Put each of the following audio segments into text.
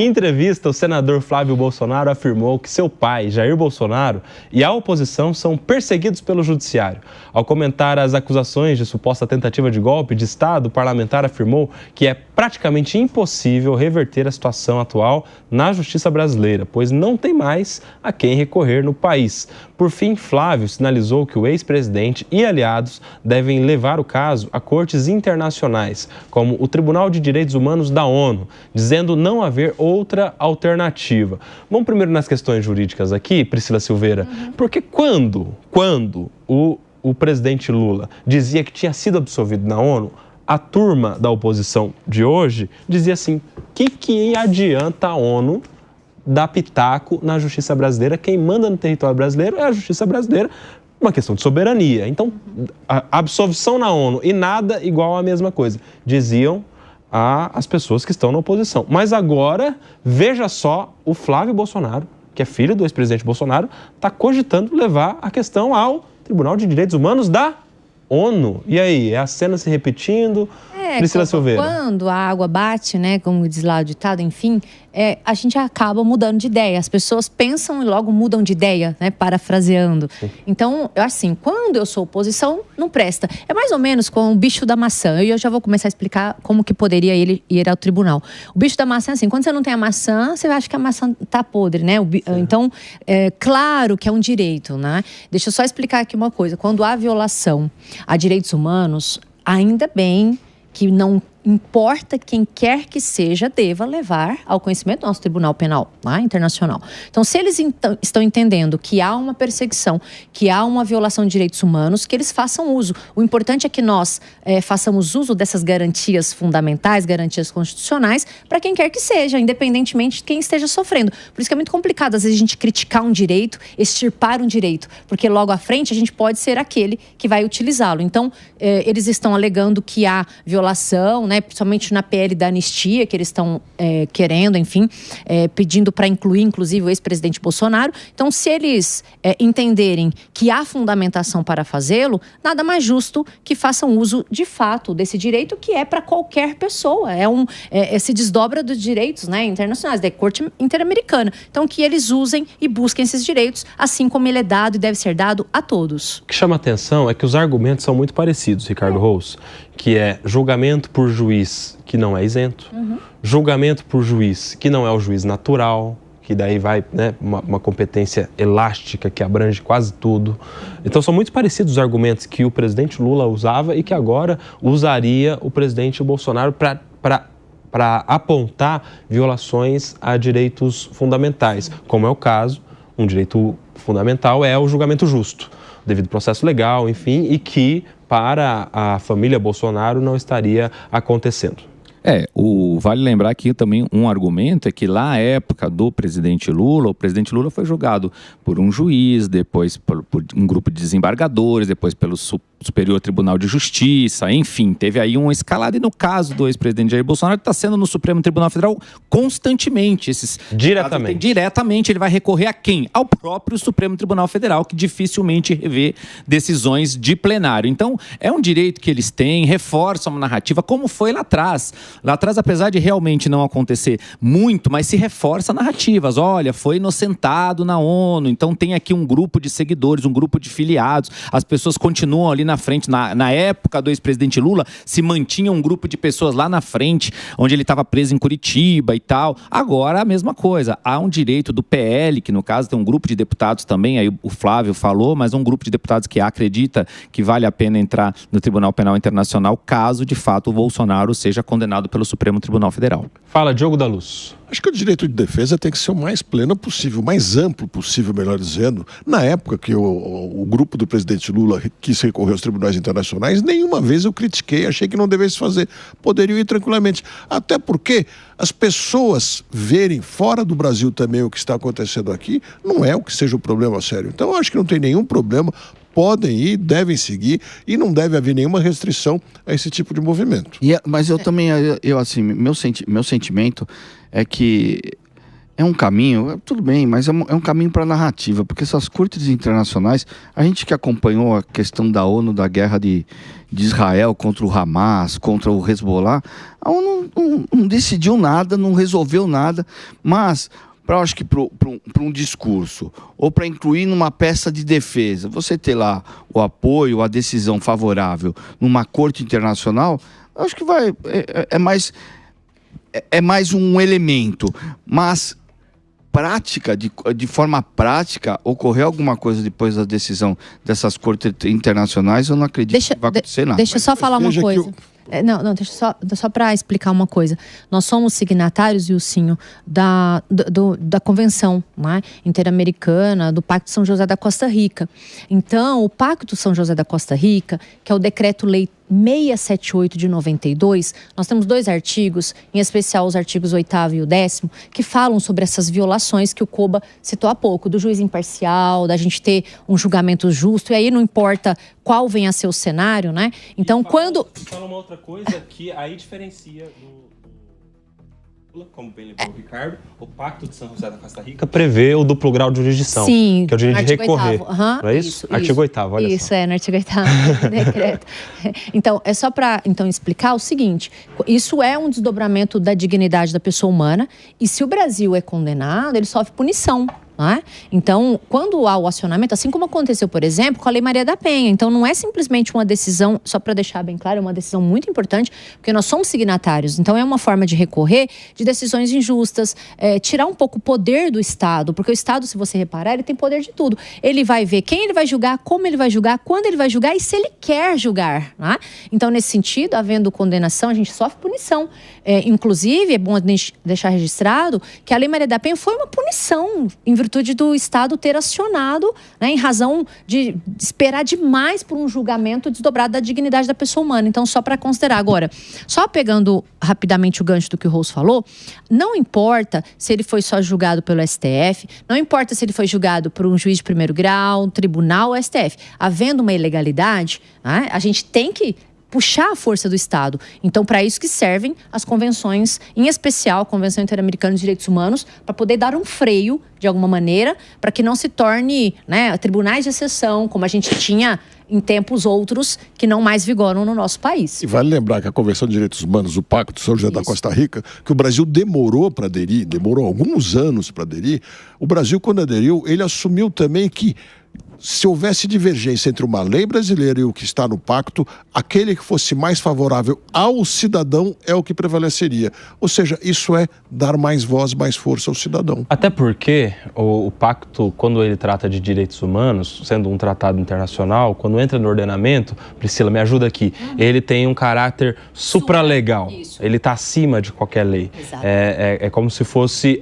Em entrevista, o senador Flávio Bolsonaro afirmou que seu pai, Jair Bolsonaro, e a oposição são perseguidos pelo judiciário. Ao comentar as acusações de suposta tentativa de golpe de Estado, o parlamentar afirmou que é praticamente impossível reverter a situação atual na justiça brasileira, pois não tem mais a quem recorrer no país. Por fim, Flávio sinalizou que o ex-presidente e aliados devem levar o caso a cortes internacionais, como o Tribunal de Direitos Humanos da ONU, dizendo não haver outra alternativa. Vamos primeiro nas questões jurídicas aqui, Priscila Silveira, porque quando o presidente Lula dizia que tinha sido absolvido na ONU, a turma da oposição de hoje dizia assim, que adianta a ONU dar pitaco na justiça brasileira? Quem manda no território brasileiro é a justiça brasileira, uma questão de soberania. Então, a absolvição na ONU e nada igual à mesma coisa, diziam as pessoas que estão na oposição. Mas agora, veja só, o Flávio Bolsonaro, que é filho do ex-presidente Bolsonaro, está cogitando levar a questão ao Tribunal de Direitos Humanos da ONU. E aí, é a cena se repetindo? Priscila Silveira. Quando a água bate, né, como diz lá o ditado, enfim, a gente acaba mudando de ideia. As pessoas pensam e logo mudam de ideia, né, parafraseando. Então, assim, quando eu sou oposição, não presta. É mais ou menos com o bicho da maçã. Eu já vou começar a explicar como que poderia ele ir ao tribunal. O bicho da maçã é assim, quando você não tem a maçã, você acha que a maçã tá podre, né? Então, claro que é um direito, né? Deixa eu só explicar aqui uma coisa. Quando há violação a direitos humanos, ainda bem que não importa quem quer que seja, deva levar ao conhecimento do nosso Tribunal Penal Internacional. Então, se eles estão entendendo que há uma perseguição, que há uma violação de direitos humanos, que eles façam uso. O importante é que nós façamos uso dessas garantias fundamentais, garantias constitucionais, para quem quer que seja, independentemente de quem esteja sofrendo. Por isso que é muito complicado, às vezes, a gente criticar um direito, extirpar um direito, porque logo à frente a gente pode ser aquele que vai utilizá-lo. Então, eles estão alegando que há violação, né, principalmente na PL da anistia, que eles estão querendo, enfim, pedindo para incluir, inclusive, o ex-presidente Bolsonaro. Então, se eles entenderem que há fundamentação para fazê-lo, nada mais justo que façam uso, de fato, desse direito, que é para qualquer pessoa. Se desdobra dos direitos, né, internacionais, da Corte Interamericana. Então, que eles usem e busquem esses direitos, assim como ele é dado e deve ser dado a todos. O que chama atenção é que os argumentos são muito parecidos, Ricardo Rous, que é julgamento por juiz que não é isento, julgamento por juiz que não é o juiz natural, que daí vai, né, uma competência elástica que abrange quase tudo. Então são muito parecidos os argumentos que o presidente Lula usava e que agora usaria o presidente Bolsonaro para apontar violações a direitos fundamentais, como é o caso, um direito fundamental é o julgamento justo, devido processo legal, enfim, e que para a família Bolsonaro não estaria acontecendo. Vale lembrar que também um argumento é que lá, na época do presidente Lula, o presidente Lula foi julgado por um juiz, depois por um grupo de desembargadores, depois pelo Superior Tribunal de Justiça, enfim, teve aí uma escalada. E no caso do ex-presidente Jair Bolsonaro, está sendo no Supremo Tribunal Federal constantemente. Diretamente ele vai recorrer a quem? Ao próprio Supremo Tribunal Federal, que dificilmente revê decisões de plenário. Então, é um direito que eles têm, reforçam uma narrativa, como foi lá atrás. Lá atrás, apesar de realmente não acontecer muito, mas se reforça narrativas. Olha, foi inocentado na ONU, então tem aqui um grupo de seguidores, um grupo de filiados. As pessoas continuam ali na frente. Na época do ex-presidente Lula, se mantinha um grupo de pessoas lá na frente, onde ele estava preso em Curitiba e tal. Agora, a mesma coisa. Há um direito do PL, que no caso tem um grupo de deputados também, aí o Flávio falou, mas um grupo de deputados que acredita que vale a pena entrar no Tribunal Penal Internacional, caso de fato o Bolsonaro seja condenado pelo Supremo Tribunal Federal. Fala, Diogo da Luz. Acho que o direito de defesa tem que ser o mais pleno possível, o mais amplo possível, melhor dizendo. Na época que o grupo do presidente Lula quis recorrer aos tribunais internacionais, nenhuma vez eu critiquei, achei que não devesse fazer. Poderiam ir tranquilamente. Até porque as pessoas verem fora do Brasil também o que está acontecendo aqui, não é o que seja o problema sério. Então eu acho que não tem nenhum problema. Podem ir, devem seguir e não deve haver nenhuma restrição a esse tipo de movimento. Mas eu também, meu sentimento é que é um caminho, tudo bem, mas é um caminho para a narrativa, porque essas cortes internacionais, a gente que acompanhou a questão da ONU, da guerra de Israel contra o Hamas, contra o Hezbollah, a ONU não decidiu nada, não resolveu nada, mas acho que para um discurso, ou para incluir numa peça de defesa, você ter lá o apoio, a decisão favorável numa corte internacional, acho que é mais um elemento, mas de forma prática, ocorrer alguma coisa depois da decisão dessas cortes internacionais, eu não acredito que vai acontecer nada. Deixa eu só falar uma coisa. Não, deixa só para explicar uma coisa. Nós somos signatários, Ilcinho, da Convenção, né, Interamericana, do Pacto de São José da Costa Rica. Então, o Pacto de São José da Costa Rica, que é o Decreto-Lei 678 de 92, nós temos 2 artigos, em especial os artigos 8º e o 10º, que falam sobre essas violações que o Koba citou há pouco, do juiz imparcial, da gente ter um julgamento justo, e aí não importa qual venha a ser o cenário, né? Então, Fala uma outra coisa que aí diferencia como bem lembrou o Ricardo, o Pacto de São José da Costa Rica prevê o duplo grau de jurisdição. Sim, que é o direito de recorrer. Não é isso? Artigo 8º, olha isso, só. no artigo 8º do decreto. Então, é só para explicar o seguinte, isso é um desdobramento da dignidade da pessoa humana, e se o Brasil é condenado, ele sofre punição. Né? Então, quando há o acionamento, assim como aconteceu, por exemplo, com a Lei Maria da Penha, então não é simplesmente uma decisão, só para deixar bem claro, é uma decisão muito importante, porque nós somos signatários, então é uma forma de recorrer de decisões injustas, tirar um pouco o poder do Estado, porque o Estado, se você reparar, ele tem poder de tudo. Ele vai ver quem ele vai julgar, como ele vai julgar, quando ele vai julgar e se ele quer julgar. Né? Então, nesse sentido, havendo condenação, a gente sofre punição. Inclusive, é bom deixar registrado que a Lei Maria da Penha foi uma punição, em virtude do Estado ter acionado, né, em razão de esperar demais por um julgamento desdobrado da dignidade da pessoa humana. Então, só para considerar. Agora, só pegando rapidamente o gancho do que o Rose falou, não importa se ele foi só julgado pelo STF, não importa se ele foi julgado por um juiz de primeiro grau, tribunal ou STF. Havendo uma ilegalidade, né, a gente tem que puxar a força do Estado. Então, para isso que servem as convenções, em especial a Convenção Interamericana de Direitos Humanos, para poder dar um freio, de alguma maneira, para que não se torne, né, tribunais de exceção, como a gente tinha em tempos outros que não mais vigoram no nosso país. E vale lembrar que a Convenção de Direitos Humanos, o Pacto de São José da Costa Rica, que o Brasil demorou para aderir, demorou alguns anos para aderir, o Brasil, quando aderiu, ele assumiu também que se houvesse divergência entre uma lei brasileira e o que está no pacto, aquele que fosse mais favorável ao cidadão é o que prevaleceria. Ou seja, isso é dar mais voz, mais força ao cidadão. Até porque o pacto, quando ele trata de direitos humanos, sendo um tratado internacional, quando entra no ordenamento, Priscila, me ajuda aqui, ele tem um caráter supralegal. Ele está acima de qualquer lei. É como se fosse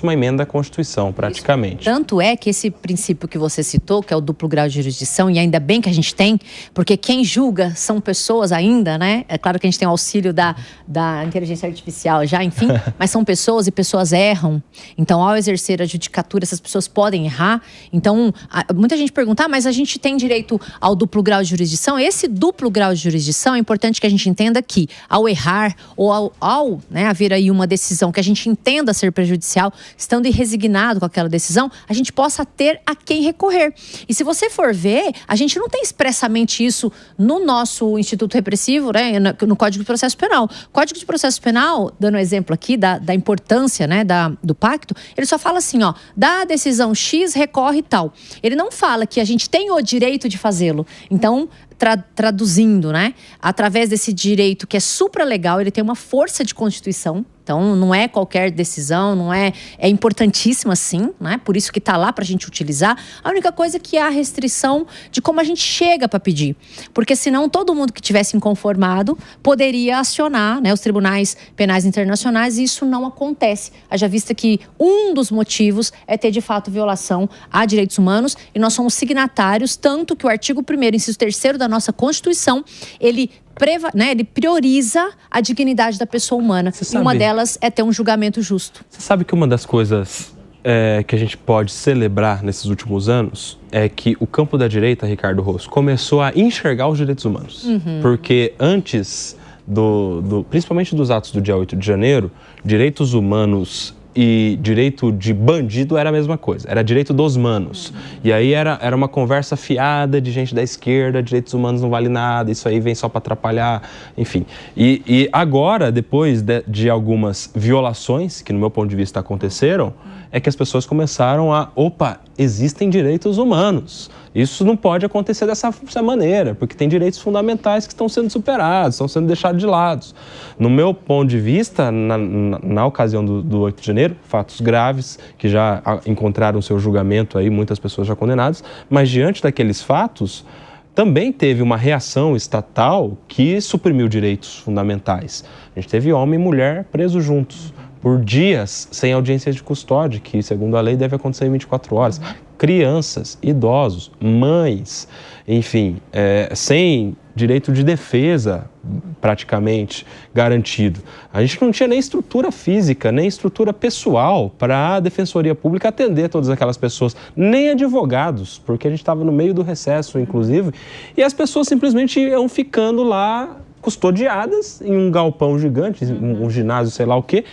uma emenda à Constituição, praticamente. Isso. Tanto é que esse princípio que você citou, que é o duplo grau de jurisdição, e ainda bem que a gente tem, porque quem julga são pessoas ainda, né? É claro que a gente tem o auxílio da inteligência artificial já, enfim, mas são pessoas e pessoas erram. Então, ao exercer a judicatura, essas pessoas podem errar. Então, muita gente pergunta, mas a gente tem direito ao duplo grau de jurisdição? Esse duplo grau de jurisdição é importante que a gente entenda que, ao errar ou ao haver aí uma decisão que a gente entenda ser prejudicial, estando resignado com aquela decisão, a gente possa ter a quem recorrer. E se você for ver, a gente não tem expressamente isso no nosso Instituto Repressivo, né, no Código de Processo Penal. O Código de Processo Penal, dando um exemplo aqui da importância, né, do pacto, ele só fala assim, da decisão X, recorre e tal. Ele não fala que a gente tem o direito de fazê-lo. Então, traduzindo, né, através desse direito que é supralegal, ele tem uma força de Constituição. Então, não é qualquer decisão, é importantíssima sim, né? Por isso que está lá para a gente utilizar. A única coisa é que há restrição de como a gente chega para pedir. Porque senão todo mundo que tivesse inconformado poderia acionar, né, os tribunais penais internacionais, e isso não acontece. Haja vista que um dos motivos é ter de fato violação a direitos humanos, e nós somos signatários, tanto que o artigo 1º, inciso 3º da nossa Constituição, ele prioriza a dignidade da pessoa humana. E uma delas é ter um julgamento justo. Você sabe que uma das coisas que a gente pode celebrar nesses últimos anos é que o campo da direita, Ricardo Rose, começou a enxergar os direitos humanos. Porque antes, principalmente dos atos do dia 8 de janeiro, direitos humanos e direito de bandido era a mesma coisa, era direito dos manos. E aí era uma conversa fiada de gente da esquerda, direitos humanos não vale nada, isso aí vem só para atrapalhar, enfim. E agora, depois de algumas violações, que no meu ponto de vista aconteceram, é que as pessoas começaram opa, existem direitos humanos. Isso não pode acontecer dessa maneira, porque tem direitos fundamentais que estão sendo superados, estão sendo deixados de lado. No meu ponto de vista, na ocasião do 8 de janeiro, fatos graves que já encontraram seu julgamento aí, muitas pessoas já condenadas, mas diante daqueles fatos, também teve uma reação estatal que suprimiu direitos fundamentais. A gente teve homem e mulher presos juntos por dias sem audiência de custódia, que segundo a lei deve acontecer em 24 horas. Crianças, idosos, mães, enfim, sem direito de defesa praticamente garantido. A gente não tinha nem estrutura física, nem estrutura pessoal para a Defensoria Pública atender todas aquelas pessoas, nem advogados, porque a gente estava no meio do recesso, inclusive, e as pessoas simplesmente iam ficando lá custodiadas em um galpão gigante, um ginásio, sei lá o quê,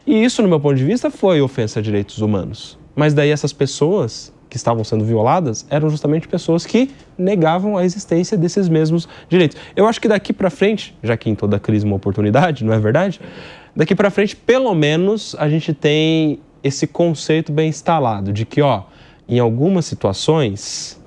e isso, no meu ponto de vista, foi ofensa a direitos humanos. Mas daí essas pessoas que estavam sendo violadas eram justamente pessoas que negavam a existência desses mesmos direitos. Eu acho que daqui para frente, já que em toda crise uma oportunidade, não é verdade? Daqui para frente, pelo menos, a gente tem esse conceito bem instalado de que, em algumas situações,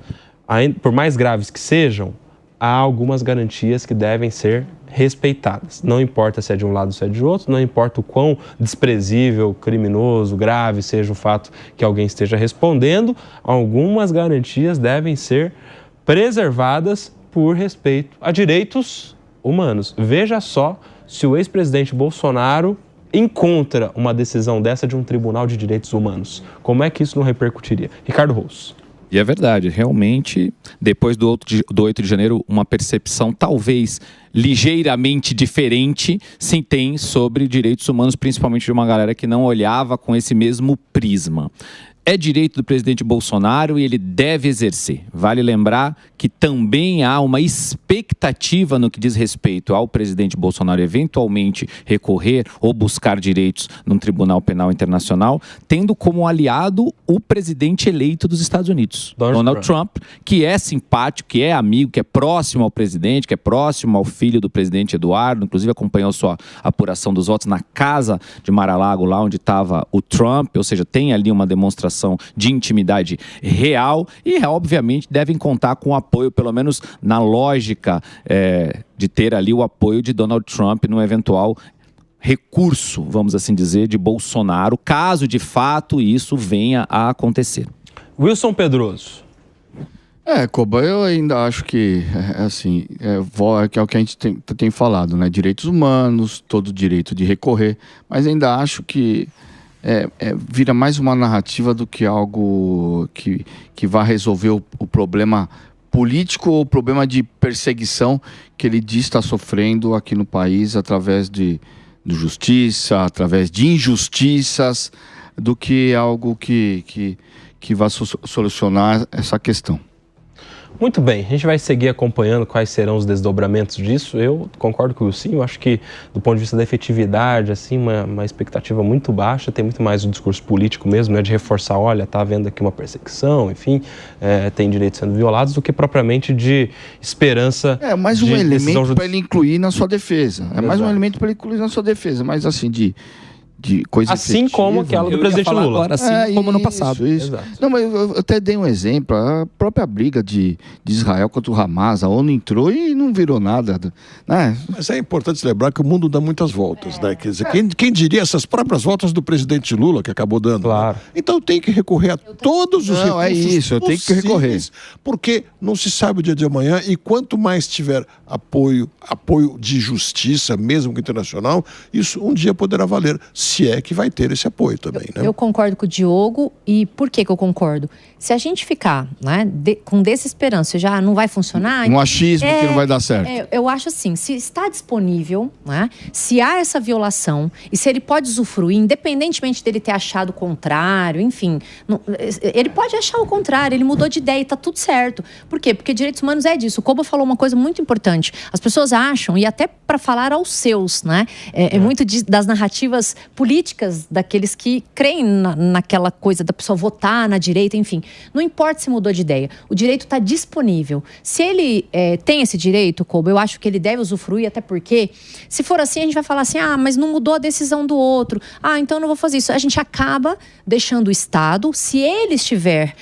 por mais graves que sejam, há algumas garantias que devem ser respeitadas. Não importa se é de um lado ou se é de outro, não importa o quão desprezível, criminoso, grave seja o fato que alguém esteja respondendo, algumas garantias devem ser preservadas por respeito a direitos humanos. Veja só se o ex-presidente Bolsonaro encontra uma decisão dessa de um tribunal de direitos humanos. Como é que isso não repercutiria? Ricardo Rosso. E é verdade, realmente, depois do 8 de janeiro, uma percepção talvez ligeiramente diferente se tem sobre direitos humanos, principalmente de uma galera que não olhava com esse mesmo prisma. É direito do presidente Bolsonaro e ele deve exercer. Vale lembrar que também há uma expectativa no que diz respeito ao presidente Bolsonaro eventualmente recorrer ou buscar direitos num Tribunal Penal Internacional, tendo como aliado o presidente eleito dos Estados Unidos, Donald Trump, que é simpático, que é amigo, que é próximo ao presidente, que é próximo ao filho do presidente Eduardo, inclusive acompanhou sua apuração dos votos na casa de Mar-a-Lago, lá onde estava o Trump, ou seja, tem ali uma demonstração de intimidade real e, obviamente, devem contar com o apoio, pelo menos na lógica de ter ali o apoio de Donald Trump no eventual recurso, vamos assim dizer, de Bolsonaro, caso de fato isso venha a acontecer. Wilson Pedroso. Koba, eu ainda acho que, é o que a gente tem falado, né? Direitos humanos, todo direito de recorrer, mas ainda acho que vira mais uma narrativa do que algo que vai resolver o problema político ou o problema de perseguição que ele diz estar sofrendo aqui no país através de justiça, através de injustiças, do que algo que vai solucionar essa questão. Muito bem, a gente vai seguir acompanhando quais serão os desdobramentos disso. Eu concordo com o Wilson, eu acho que do ponto de vista da efetividade, assim, uma expectativa muito baixa, tem muito mais o discurso político mesmo, né, de reforçar, olha, tá havendo aqui uma perseguição, enfim, tem direitos sendo violados, do que propriamente de esperança. Mais um elemento para ele incluir na sua defesa. Mais um elemento para ele incluir na sua defesa, mas assim, de coisa assim efetiva, como aquela do presidente Lula. Agora, assim como no passado. Isso. Não, mas eu até dei um exemplo. A própria briga de Israel contra o Hamas, a ONU entrou e não virou nada. Né? Mas é importante lembrar que o mundo dá muitas voltas, né? Quer dizer, quem diria essas próprias voltas do presidente Lula que acabou dando? Claro. Né? Então tem que recorrer a todos os recursos eu tenho que recorrer. Porque não se sabe o dia de amanhã e quanto mais tiver apoio de justiça, mesmo que internacional, isso um dia poderá valer. Se é que vai ter esse apoio também, né? Eu concordo com o Diogo. E por que eu concordo? Se a gente ficar, né, com desesperança, já não vai funcionar... Um achismo que não vai dar certo. Eu acho assim, se está disponível, né, se há essa violação e se ele pode usufruir, independentemente dele ter achado o contrário, enfim, ele pode achar o contrário, ele mudou de ideia e tá tudo certo. Por quê? Porque direitos humanos é disso. O Koba falou uma coisa muito importante. As pessoas acham, e até para falar aos seus, né, muito das narrativas políticas daqueles que creem naquela coisa da pessoa votar na direita, enfim. Não importa se mudou de ideia, o direito está disponível. Se ele tem esse direito, Koba, eu acho que ele deve usufruir, até porque, se for assim, a gente vai falar assim, mas não mudou a decisão do outro, então eu não vou fazer isso. A gente acaba deixando o Estado, se ele estiver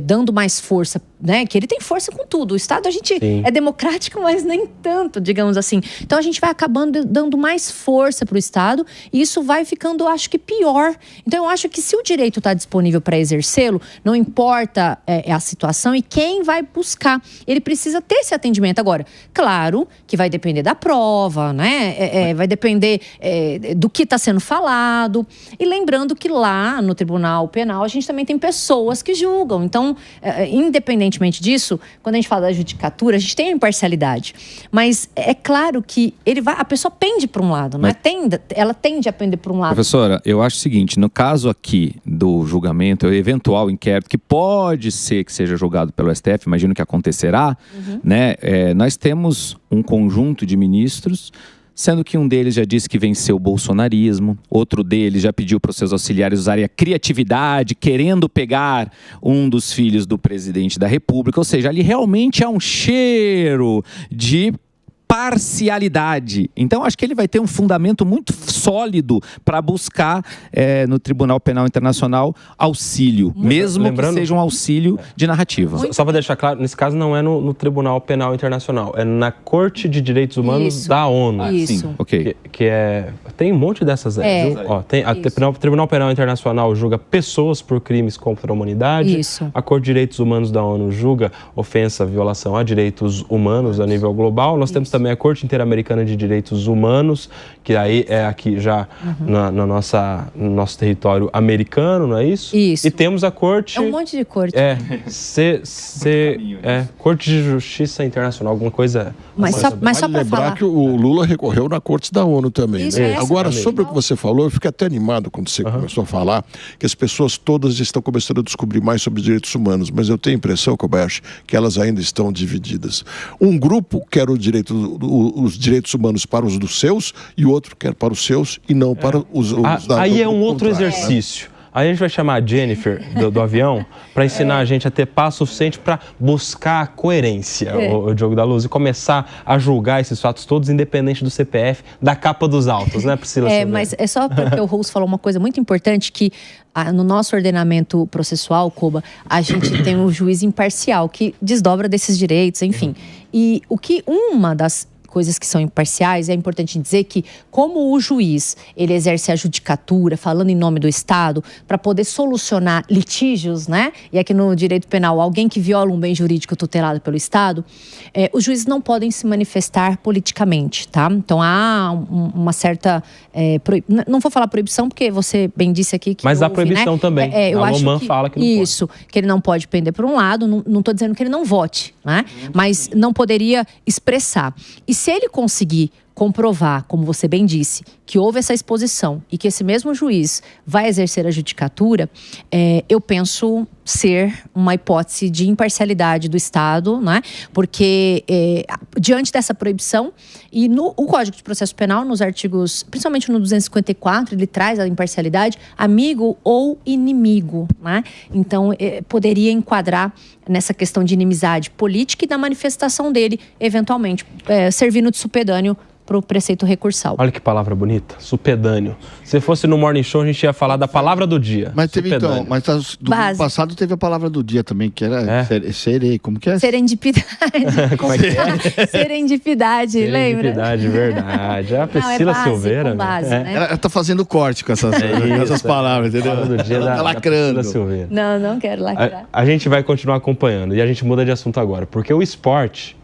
dando mais força, né, que ele tem força com tudo. O Estado, a gente é democrático, mas nem tanto, digamos assim. Então, a gente vai acabando dando mais força para o Estado e isso vai ficando, eu acho que, pior. Então, eu acho que se o direito está disponível para exercê-lo, não importa a situação e quem vai buscar. Ele precisa ter esse atendimento. Agora, claro que vai depender da prova, né? Vai depender do que está sendo falado. E lembrando que lá no Tribunal Penal, a gente também tem pessoas que julgam. Então, independentemente disso, quando a gente fala da judicatura, a gente tem a imparcialidade. Mas é claro que a pessoa pende para um lado, não é? Ela tende a pender para um lado. Professora, eu acho o seguinte, no caso aqui do julgamento, o eventual inquérito, que pode ser que seja julgado pelo STF, imagino que acontecerá, né? Nós temos um conjunto de ministros, sendo que um deles já disse que venceu o bolsonarismo, outro deles já pediu para os seus auxiliares usarem a criatividade, querendo pegar um dos filhos do presidente da República. Ou seja, ali realmente há um cheiro de parcialidade. Então, acho que ele vai ter um fundamento muito sólido para buscar no Tribunal Penal Internacional auxílio, mesmo que seja um auxílio de narrativa. Só para deixar claro, nesse caso não é no Tribunal Penal Internacional, é na Corte de Direitos Humanos da ONU. Isso. Sim, ok. Tem um monte dessas. O Tribunal Penal Internacional julga pessoas por crimes contra a humanidade. Isso. A Corte de Direitos Humanos da ONU julga ofensa, violação a direitos humanos a nível global. Nós temos também a Corte Interamericana de Direitos Humanos, que aí é aqui já no nosso território americano, não é isso? Isso. E temos a Corte... É um monte de corte. Corte de Justiça Internacional, alguma coisa... Mas só para lembrar falar... que o Lula recorreu na Corte da ONU também. Isso, Né? Agora, sobre o que você falou, eu fiquei até animado quando você começou a falar que as pessoas todas estão começando a descobrir mais sobre os direitos humanos, mas eu tenho a impressão, Kobayashi, que elas ainda estão divididas. Um grupo quer os direitos humanos para os dos seus e o outro quer para os seus e não para os da Aí é um outro contrário, exercício. Aí a gente vai chamar a Jennifer do avião para ensinar a gente a ter paz suficiente para buscar a coerência, o Diogo da Luz, e começar a julgar esses fatos todos, independente do CPF, da capa dos autos, né, Priscila? Mas é só porque o Rose falou uma coisa muito importante, que no nosso ordenamento processual, Koba, a gente tem um juiz imparcial que desdobra desses direitos, enfim. E uma das coisas que são imparciais, é importante dizer que, como o juiz, ele exerce a judicatura, falando em nome do Estado, para poder solucionar litígios, né? E aqui no direito penal, alguém que viola um bem jurídico tutelado pelo Estado, os juízes não podem se manifestar politicamente, tá? Então, há uma certa... não vou falar proibição, porque você bem disse aqui que... Mas há proibição também. Eu a acho Loman fala que não pode. Isso, que ele não pode pender por um lado, não estou dizendo que ele não vote, né? Mas não poderia expressar. E se ele conseguir comprovar, como você bem disse, que houve essa exposição e que esse mesmo juiz vai exercer a judicatura, eu penso ser uma hipótese de imparcialidade do Estado, né? Porque diante dessa proibição, e o Código de Processo Penal, nos artigos, principalmente no 254, ele traz a imparcialidade, amigo ou inimigo, né? Então, poderia enquadrar nessa questão de inimizade política e da manifestação dele, eventualmente, servindo de supedâneo para o preceito recursal. Olha que palavra bonita, supedâneo. Se fosse no Morning Show, a gente ia falar da palavra do dia. Mas teve do passado teve a palavra do dia também, que era serei, como que é? Serendipidade. Como é que é? Serendipidade, lembra? Serendipidade, verdade. A Priscila Silveira. Com base, né? Ela tá fazendo corte com essas palavras, entendeu? Do dia ela tá lacrando. Da Silveira. Não quero lacrar. A gente vai continuar acompanhando e a gente muda de assunto agora, porque o esporte